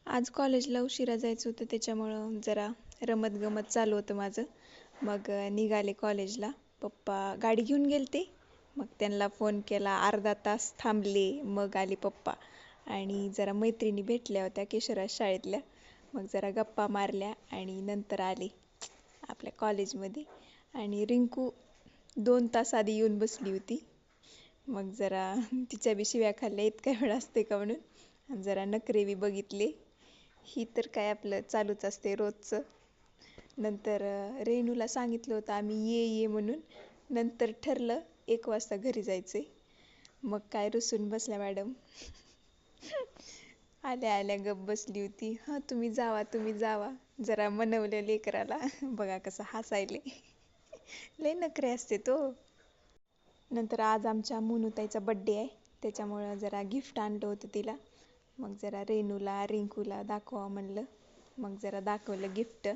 आज कॉलेजला उशिरा जायचं होतं त्याच्यामुळं जरा रमत गमत चालू होतं माझं. मग निघाले कॉलेजला. पप्पा गाडी घेऊन गेलते. मग त्यांना फोन केला, अर्धा तास थांबले, मग आले पप्पा. आणि जरा मैत्रिणी भेटल्या होत्या किशोरा शाळेतल्या. मग जरा गप्पा मारल्या आणि नंतर आले आपल्या कॉलेजमध्ये. आणि रिंकू 2 तास आधी येऊन बसली होती. मग जरा तिच्या बी शिव्या खाल्ल्या, इतका वेळ असते का म्हणून. आणि जरा नखरे बी बघितले. ही तर काय आपलं चालूच असते रोजचं. नंतर रेणूला सांगितलं होतं आम्ही ये म्हणून. नंतर ठरलं 1 वाजता घरी जायचंय. मग काय रुसून बसल्या मॅडम. आल्या आल्या गप बसली होती. हां तुम्ही जावा तुम्ही जावा. जरा मनवलं लेकराला. बघा कसं हसायले. लय नखरे असते तो. नंतर आज आमच्या मुनुताईचा बड्डे आहे, त्याच्यामुळं जरा गिफ्ट आणलं होतं तिला. मग जरा रेणूला रिंकूला दाखवावं म्हणलं. मग जरा दाखवलं गिफ्ट.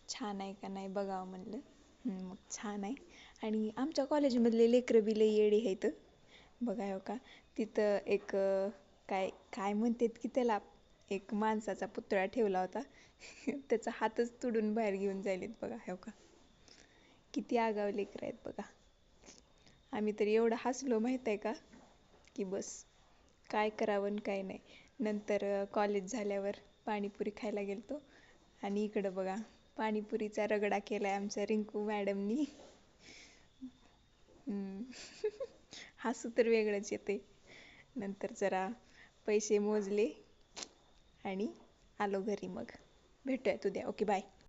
छान आहे का नाही बघावं म्हणलं. मग छान आहे. आणि आमच्या कॉलेजमधले लेकरं बी लय येडे आहेत. बघा हो का, तिथं एक काय काय म्हणतात की त्याला, एक माणसाचा पुतळा ठेवला होता. त्याचा हातच तुडून बाहेर घेऊन जायलेत बघा हो का. किती आगाव लेकरं आहेत बघा. आम्ही तर एवढं हसलो माहीत आहे का, की बस काय करावं आणि काय नाही. नंतर कॉलेज झाल्यावर पाणीपुरी खायला गेलतो. आणि इकडं बघा, पाणीपुरीचा रगडा केलाय आमच्या रिंकू मॅडमनी. हसू तर वेगळंच येते. नंतर जरा पैसे मोजले आणि आलो घरी. मग भेटूयात उद्या. Okay bye.